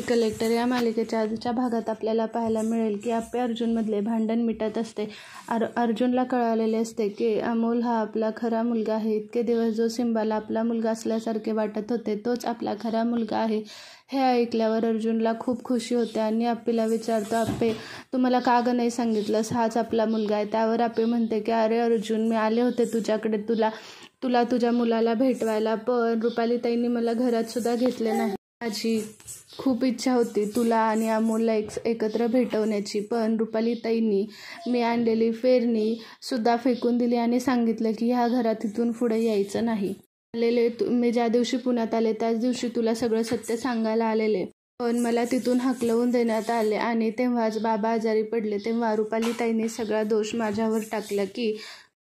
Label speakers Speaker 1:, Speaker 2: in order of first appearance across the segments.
Speaker 1: Collector या मालिकेच्या आजच्या भागात आपल्याला पाहायला मिळेल की आप्पे अर्जुनमधले भांडण मिटत असते. अर्जुनला कळालेले असते की अमोल हा आपला खरा मुलगा आहे. इतके दिवस जो सिम्बाला आपला मुलगा असल्यासारखे वाटत होते तोच आपला खरा मुलगा आहे. हे ऐकल्यावर अर्जुनला खूप खुशी होते आणि आप्पेला विचारतो, आप्पे तू मला का ग नाही सांगितलंस हाच आपला मुलगा आहे. त्यावर आप्पे म्हणते की अरे अर्जुन, मी आले होते तुझ्याकडे तुला तुझ्या मुलाला भेटवायला, पण रुपालीताईंनी मला घरात सुद्धा घेतले नाही. माझी खूप इच्छा होती तुला आणि अमोलला एकत्र भेटवण्याची, पण रुपालीताईंनी मी आणलेली फेरणी सुद्धा फेकून दिली आणि सांगितलं की ह्या घरात इथून पुढे यायचं नाही. मी ज्या दिवशी पुण्यात आले त्याच दिवशी तुला सगळं सत्य सांगायला आलेले, पण मला तिथून हकलवून देण्यात आले आणि तेव्हाच बाबा आजारी पडले. तेव्हा रुपालीताईंनी सगळा दोष माझ्यावर टाकला की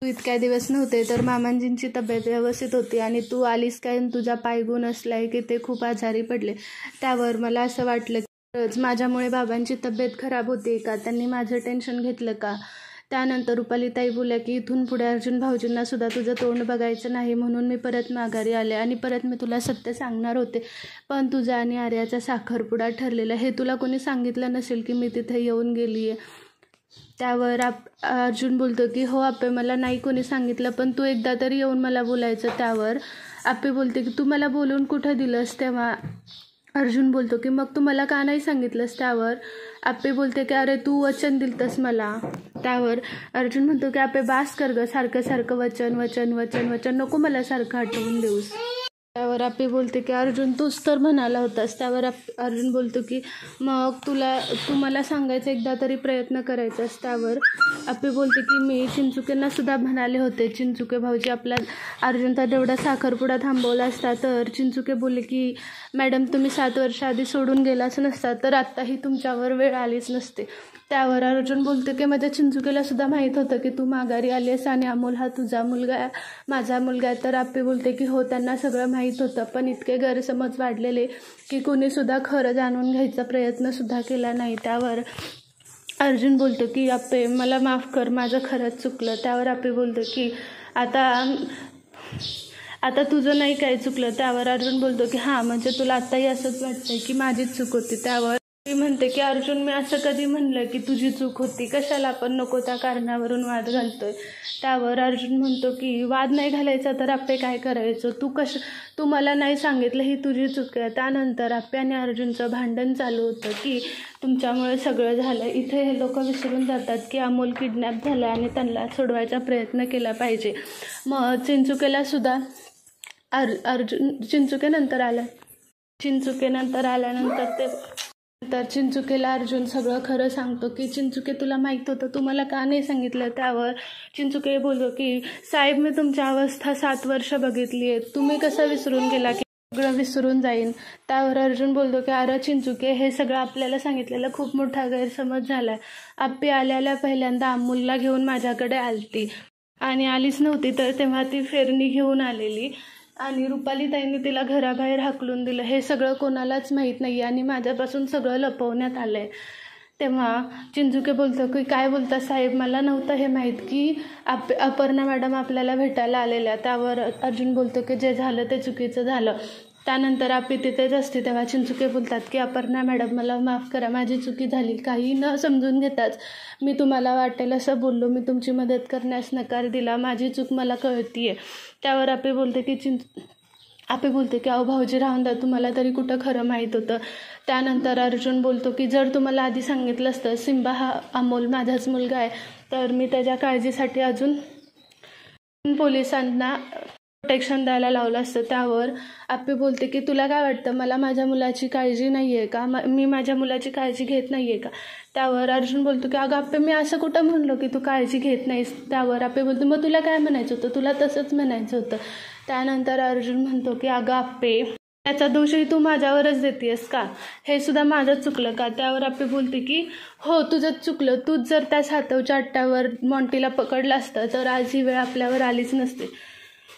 Speaker 1: तू इतक्या दिवस नव्हते तर मामांजींची तब्येत व्यवस्थित होती आणि तू आलीस काय तुझा पाय गुण असलाय की ते खूप आजारी पडले. त्यावर मला असं वाटलं की माझ्यामुळे बाबांची तब्येत खराब होती का, त्यांनी माझं टेन्शन घेतलं का. त्यानंतर रुपालीताई बोलल्या की इथून पुढे अर्जुन भाऊजींना सुद्धा तुझं तोंड बघायचं नाही, म्हणून मी परत माघारी आले आणि परत मी तुला सत्य सांगणार होते, पण तुझा आणि आर्याचा साखरपुडा ठरलेला हे तुला कोणी सांगितलं नसेल की मी तिथे येऊन गेली आहे. त्यावर अर्जुन बोलतो की हो आप्पे, मला नाही कोणी सांगितलं, पण तू एकदा तरी येऊन मला बोलायचं. त्यावर आप्पे बोलते की तू मला बोलून कुठं दिलंस. तेव्हा अर्जुन बोलतो की मग तू मला का नाही सांगितलंस. त्यावर आप्पे बोलते की अरे तू वचन दिलतंस मला. त्यावर अर्जुन म्हणतो की आप्पे बास कर ग, सारखं सारखं वचन वचन वचन वचन नको मला सारखं आठवून देऊस. त्यावर आप्पे बोलते की अर्जुन तूच तर म्हणाला होतास. त्यावर अर्जुन बोलतो की मग तू मला सांगायचं एकदा तरी प्रयत्न करायचास. त्यावर आप्पे बोलते की मी चिंचुकेंना सुद्धा म्हणाले होते, चिंचुके भाऊजी आपला अर्जुनचा तेवढा साखरपुडा थांबवला असता तर. चिंचुके बोलले की मॅडम तुम्ही 7 वर्ष आधी सोडून गेलाच नसता तर आत्ताही तुमच्यावर वेळ आलीच नसते. त्यावर अर्जुन बोलतो की माझ्या चिंचुकेला सुद्धा माहीत होतं की तू माघारी आलीस आणि अमोल हा तुझा मुलगा माझा मुलगा आहे. तर आप्पे बोलते की हो त्यांना सगळं माहीत होतं, पण इतके गैरसमज वाढलेले की कोणीसुद्धा खरं जाणून घ्यायचा प्रयत्नसुद्धा केला नाही. त्यावर अर्जुन बोलतो की आप्पे मला माफ कर, माझं खरंच चुकलं. त्यावर आप्पे बोलतो की आता तुझं नाही काय चुकलं. त्यावर अर्जुन बोलतो की हां म्हणजे तुला आत्ताही असंच वाटतंय की माझीच चूक होती. त्यावर मी म्हणते की अर्जुन मी असं कधी म्हणलं की तुझी चूक होती, कशाला आपण नको त्या कारणावरून वाद घालतोय. त्यावर अर्जुन म्हणतो की वाद नाही घालायचा तर आप्पे काय करायचं, तू मला नाही सांगितलं ही तुझी चूक आहे. त्यानंतर आप्पे आणि अर्जुनचं भांडण चालू होतं की तुमच्यामुळे सगळं झालं. इथे हे लोक विसरून जातात की अमोल किडनॅप झाला आणि त्यांना सोडवायचा प्रयत्न केला पाहिजे. मग चिंचुकेला सुद्धा चिंचुकेनंतर आल्यानंतर चिंचुकेला अर्जुन सगळं खरं सांगतो की चिंचुके तुला माहीत होतं, तू मला का नाही सांगितलं. त्यावर चिंचुके बोलतो की साहेब मी तुमची अवस्था 7 वर्ष बघितली आहे, तुम्ही कसं विसरून गेला की सगळं विसरून जाईन. त्यावर अर्जुन बोलतो की अरे चिंचुके हे सगळं आपल्याला सांगितलेलं खूप मोठा गैरसमज झाला आहे. आप्पे आल्याला पहिल्यांदा अमोलला घेऊन माझ्याकडे आलती आणि आलीच नव्हती तर तेव्हा ती फेरणी घेऊन आलेली आणि रुपालीताईंनी तिला घराबाहेर हाकलून दिलं. हे सगळं कोणालाच माहीत नाही आणि माझ्यापासून सगळं लपवण्यात आलं आहे. तेव्हा चिंचुके बोलतो की काय बोलता साहेब, मला नव्हतं हे माहीत की अपर्णा मॅडम आपल्याला भेटायला आलेल्या. त्यावर अर्जुन बोलतो की जे झालं ते चुकीचं झालं. त्यानंतर आप्पे तिथेच असते तेव्हा चिंचुके बोलतात की अपर्णा मॅडम मला माफ करा, माझी चुकी झाली. काही न समजून घेताच मी तुम्हाला वाटेल असं बोललो, मी तुमची मदत करण्यास नकार दिला, माझी चूक मला कळतीये. त्यावर आप्पे बोलते की अहो भाऊजी राहून द्या, तुम्हाला तरी कुठं खरं माहीत होतं. त्यानंतर अर्जुन बोलतो की जर तुम्हाला आधी सांगितलं असतं सिम्बा हा अमोल माझाच मुलगा आहे तर मी त्याच्या काळजीसाठी अजून पोलिसांना प्रोटेक्शन द्यायला लावलं असतं. त्यावर आप्पे बोलते की तुला काय वाटतं मला माझ्या मुलाची काळजी नाही आहे का, मी माझ्या मुलाची काळजी घेत नाही आहे का. त्यावर अर्जुन बोलतो की अगं आप्पे मी असं कुठं म्हणलो की तू काळजी घेत नाहीस. त्यावर आप्पे बोलतो मग तुला काय म्हणायचं होतं, तुला तसंच म्हणायचं होतं. त्यानंतर अर्जुन म्हणतो की अगं आप्पे त्याचा दोषही तू माझ्यावरच देतेस का, हे सुद्धा माझंच चुकलं का. त्यावर आप्पे बोलते की हो तुझंच चुकलं, तूच जर त्या सातवच्या अट्ट्यावर मॉन्टीला पकडलं असतं तर आज ही वेळ आपल्यावर आलीच नसते.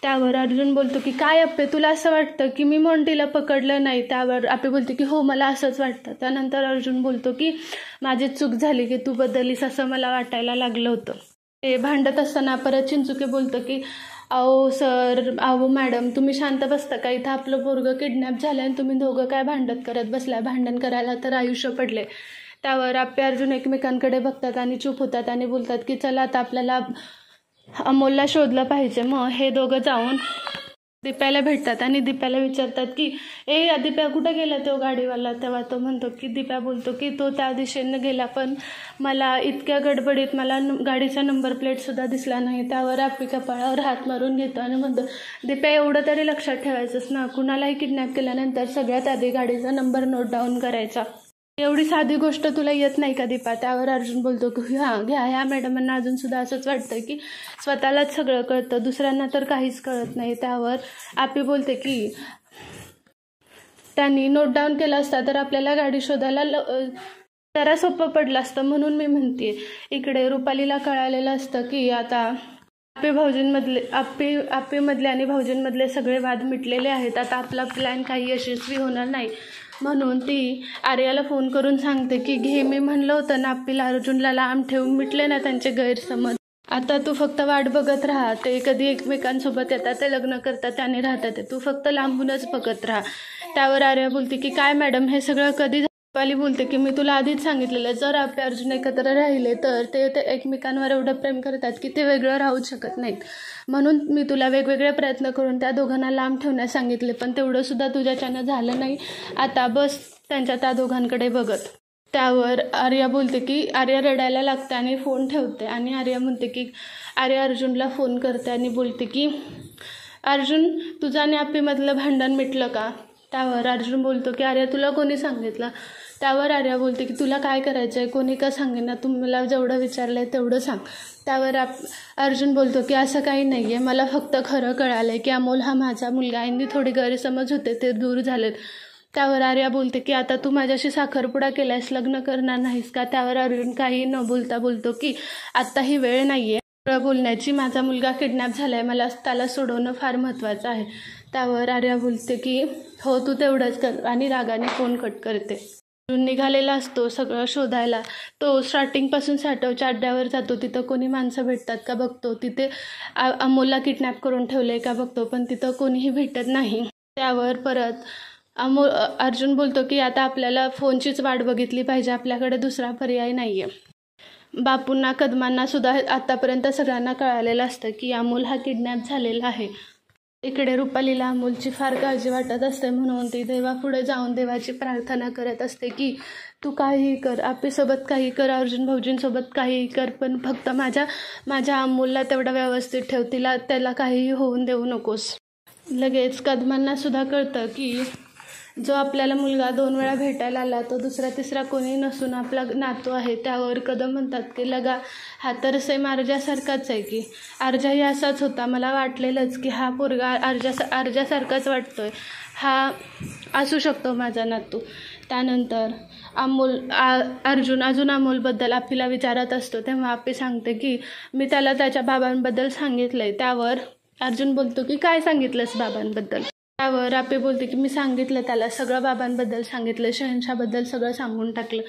Speaker 1: त्यावर अर्जुन बोलतो की काय आप्पे तुला असं वाटतं की मी मॉन्टीला पकडलं नाही. त्यावर आप्पे बोलते की हो मला असंच वाटतं. त्यानंतर अर्जुन बोलतो की माझी चूक झाली की तू बदललीस असं मला वाटायला लागलं होतं. ते भांडत असताना परत चिंचुके बोलतो की अहो सर, अहो मॅडम, तुम्ही शांत बसता का? इथं आपलं पोरगं किडनॅप झालं आणि तुम्ही दोघं काय भांडत करत बसलाय? भांडण करायला तर आयुष्य पडले. त्यावर आप्पे अर्जुन एकमेकांकडे बघतात आणि चूप होतात आणि बोलतात की चला आता आपल्याला अमोलला शोधलं पाहिजे. मग हे दोघं जाऊन दीप्याला भेटतात आणि दीप्याला विचारतात की दीप्या कुठं गेला तो गाडीवाला? तेव्हा तो म्हणतो की दीप्या बोलतो की तो त्या दिशेने गेला, पण मला इतक्या गडबडीत मला गाडीचा नंबर प्लेटसुद्धा दिसला नाही. त्यावर आप्पे कपाळावर हात मारून घेतो आणि म्हणतो दीप्या एवढं तरी लक्षात ठेवायचंच ना, कुणालाही किडनॅप केल्यानंतर सगळ्यात आधी गाडीचा नंबर नोट डाऊन करायचा. एवढी साधी गोष्ट तुला येत नाही का दीपा? त्यावर अर्जुन बोलतो की घ्या, ह्या मॅडमांना अजूनसुद्धा असंच वाटतं की स्वतःलाच सगळं कळतं, दुसऱ्यांना तर काहीच कळत नाही. त्यावर आप्पे बोलते की त्यांनी नोट डाऊन केला असता तर आपल्याला गाडी शोधायला जरा सोपं पडलं असतं, म्हणून मी म्हणते. इकडे रुपालीला कळालेलं असतं की आता आप्पेमधले आणि भाऊजींमधले सगळे वाद मिटलेले आहेत. आता आपला प्लॅन काही यशस्वी होणार नाही, म्हणून ती आर्याला फोन करून सांगते की घे, मी म्हणलं होतं ना आप्पीला अर्जुनला लांब ठेवून मिटले ना त्यांचे गैरसमज. आता तू फक्त वाट बघत राहा, ते कधी एकमेकांसोबत येतात, ते लग्न करतात आणि राहतात, तू फक्त लांबूनच बघत राहा. त्यावर आर्या बोलते की काय मॅडम, हे सगळं कधी? रुपाली बोलते की मी तुला आधीच सांगितलेलं, जर आप्पे अर्जुन एकत्र राहिले तर ते एकमेकांवर एवढं प्रेम करतात की ते वेगळं राहूच शकत नाहीत, म्हणून मी तुला वेगवेगळे प्रयत्न करून त्या दोघांना लांब ठेवण्यास सांगितले, पण तेवढं सुद्धा तुझ्याच्यानं झालं नाही. आता बस त्यांच्या त्या दोघांकडे बघत. त्यावर आर्या बोलते की आर्या रडायला लागते आणि फोन ठेवते आणि आर्या म्हणते की आर्या अर्जुनला फोन करते आणि बोलते की अर्जुन, तुझं आणि आप्पेमधलं भांडण मिटलं का? त्यावर अर्जुन बोलतो की आर्या, तुला कोणी सांगितलं? त्यावर आर्या बोलते की तुला काय करायचं आहे, कोणी का सांगेन ना, तुम्हाला जेवढं विचारलं आहे तेवढं सांग. त्यावर अर्जुन बोलतो की असं काही नाही आहे, मला फक्त खरं कळालं आहे की अमोल हा माझा मुलगा आहे आणि थोडे गैरसमज होते ते दूर झालेत. त्यावर आर्या बोलते की आता तू माझ्याशी साखरपुडा केल्यास, लग्न करणार नाहीस का? त्यावर अर्जुन काही न बोलता बोलतो की आत्ता ही वेळ नाही आहे बोलण्याची, माझा मुलगा किडनॅप झाला आहे, मला त्याला सोडवणं फार महत्त्वाचं आहे. त्यावर आर्या बोलते की हो, तू तेवढंच कर आणि रागाने फोन कट करते. अर्जुन निघालेला असतो सगळं शोधायला. तो स्टार्टिंगपासून साठवच्या अड्ड्यावर जातो, तिथं कोणी माणसं भेटतात का बघतो, तिथे अमोलला किडनॅप करून ठेवले का बघतो, पण तिथं कोणीही भेटत नाही. त्यावर परत अर्जुन बोलतो की आता आपल्याला फोनचीच वाट बघितली पाहिजे, आपल्याकडे दुसरा पर्याय नाही आहे. बापूंना कदमांना सुद्धा आतापर्यंत सगळ्यांना कळालेलं असतं की अमोल हा किडनॅप झालेला आहे. इकडे रुपालीला अमोलची फार काळजी वाटत असते, म्हणून ती देवापुढे जाऊन देवाची प्रार्थना करत असते की तू काहीही कर, आप्पेसोबत काही कर, अर्जुन भाऊजींसोबत काहीही कर, पण फक्त माझ्या अमोलला तेवढं व्यवस्थित ठेव, त्याला काहीही होऊन देऊ नकोस. लगेच कदमांना सुद्धा कळतं की जो आपल्याला मुलगा 2 वेळा भेटायला आला तो दुसरा तिसरा कोणी नसून आपला नातू आहे. त्यावर कदम म्हणतात की लगा, हा तर सेम आर्जासारखाच आहे की, आर्जाही असाच होता, मला वाटलेलंच की हा पोरगा आर्जासारखाच वाटतोय, हा असू शकतो माझा नातू. त्यानंतर अर्जुन अजून अमोलबद्दल आप्पीला विचारत असतो, तेव्हा आप्पी सांगते की मी त्याला त्याच्या बाबांबद्दल सांगितलंय. त्यावर अर्जुन बोलतो की काय सांगितलंस बाबांबद्दल? त्यावर आप्पे बोलते की मी सांगितलं त्याला, सगळं बाबांबद्दल सांगितलं, शहनशाहबद्दल सगळं सांगून टाकलं.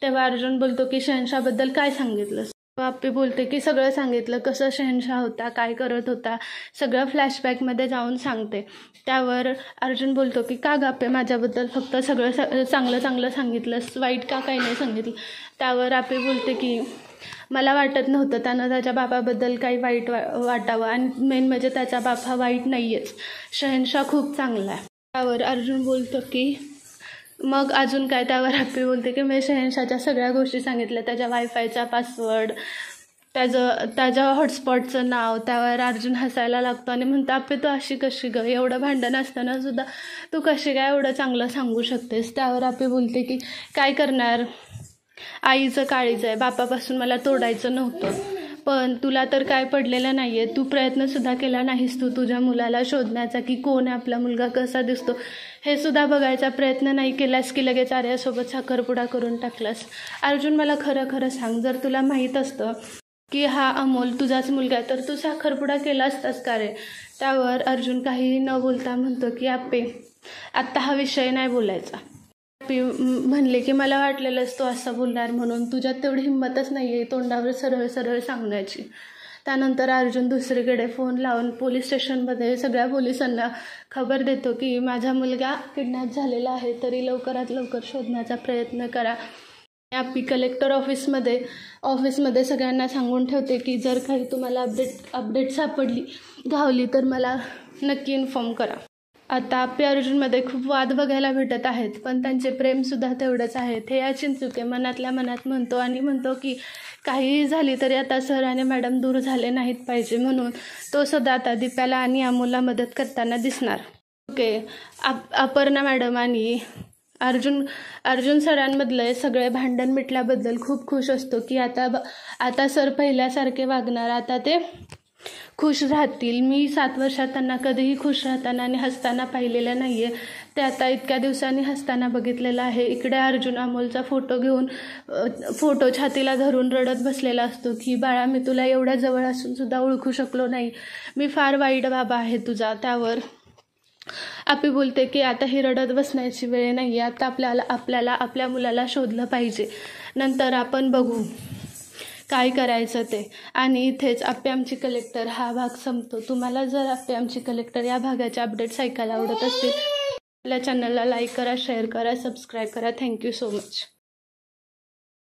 Speaker 1: तेव्हा अर्जुन बोलतो की शहनशाहबद्दल काय सांगितलंस? आप्पे बोलते की सगळं सांगितलं, कसं शहनशाह होता, काय करत होता, सगळं फ्लॅशबॅकमध्ये जाऊन सांगते. त्यावर अर्जुन बोलतो की का आप्पे, माझ्याबद्दल फक्त सगळं चांगलं सांगितलंस, वाईट का काही नाही सांगितलं? त्यावर आप्पे बोलते की मला वाटत नव्हतं त्यानं त्याच्या बाबाबद्दल काही वाईट वाटावं, आणि मेन म्हणजे त्याचा बाप हा वाईट नाही आहेच, शहनशाह खूप चांगला आहे. त्यावर अर्जुन बोलतो की मग अजून काय? त्यावर आप्पे बोलते की मी शहनशाहच्या सगळ्या गोष्टी सांगितल्या, त्याच्या वायफायचा पासवर्ड, त्याच्या हॉटस्पॉटचं नाव. त्यावर अर्जुन हसायला लागतो आणि म्हणतो आप्पे तू अशी कशी गं, एवढं भांडण असताना सुद्धा तू कशी काय एवढं चांगलं सांगू शकतेस? त्यावर आप्पे बोलते की काय करणार, आईचं काळीज आहे, बापापासून मला तोडायचं नव्हतं, पण तुला तर काय पडलेलं नाही आहे, तू प्रयत्नसुद्धा केला नाहीस तू तुझ्या मुलाला शोधण्याचा, की कोण आहे आपला मुलगा, कसा दिसतो, हे सुद्धा बघायचा प्रयत्न नाही केलास की लगेच आर्यासोबत साखरपुडा करून टाकलास. अर्जुन मला खरं सांग, जर तुला माहीत असतं की हा अमोल तुझाच मुलगा आहे तर तू साखरपुडा केला असतास का रे? त्यावर अर्जुन काहीही न बोलता म्हणतो की आप्पे आत्ता हा विषय नाही बोलायचा. म्हणले की मला वाटलेलंच तो असं बोलणार म्हणून, तुझ्यात तेवढी हिंमतच नाही आहे तोंडावर सरळ सांगण्याची. त्यानंतर अर्जुन दुसरीकडे फोन लावून पोलीस स्टेशनमध्ये सगळ्या पोलिसांना खबर देतो की माझा मुलगा किडनॅप झालेला आहे, तरी लवकरात लवकर शोधण्याचा प्रयत्न करा. आपी कलेक्टर ऑफिसमध्ये सगळ्यांना सांगून ठेवते की जर काही तुम्हाला अपडेट सापडली गावली तर मला नक्की इन्फॉर्म करा. आता आपी अर्जुनमध्ये खूप वाद बघायला भेटत आहेत, पण त्यांचे प्रेमसुद्धा तेवढंच आहे. हे या चिंचुके मनातल्या मनात म्हणतो की काहीही झाली तरी आता सर आणि मॅडम दूर झाले नाहीत पाहिजे, म्हणून तो सदा आता दीप्याला आणि अमोलला मदत करताना दिसणार. अपर्णा मॅडम आणि अर्जुन सरांमधलं सगळे भांडण मिटल्याबद्दल खूप खुश असतो की आता सर पहिल्यासारखे वागणार, आता ते खुश राहतील. मी 7 वर्षात त्यांना कधीही खुश राहताना आणि हसताना पाहिलेलं नाही आहे, ते आता इतक्या दिवसांनी हसताना बघितलेलं आहे. इकडे अर्जुन अमोलचा फोटो छातीला धरून रडत बसलेला असतो की बाळा, मी तुला एवढ्या जवळ असून सुद्धा ओळखू शकलो नाही, मी फार वाईट बाबा आहे तुझा. त्यावर आपी बोलते की आता ही रडत बसण्याची वेळ नाही आहे, आता आपल्याला आपल्या मुलाला शोधलं पाहिजे, नंतर आपण बघू काय करायचं ते. आणि इथेच आपी आमची कलेक्टर हा भाग संपतो. तुम्हाला जर आपी आमची कलेक्टर या भागाचे अपडेट्स ऐकायला आवडत असतील आपल्या चॅनलला लाईक करा, शेअर करा, सबस्क्राईब करा. Thank you so much.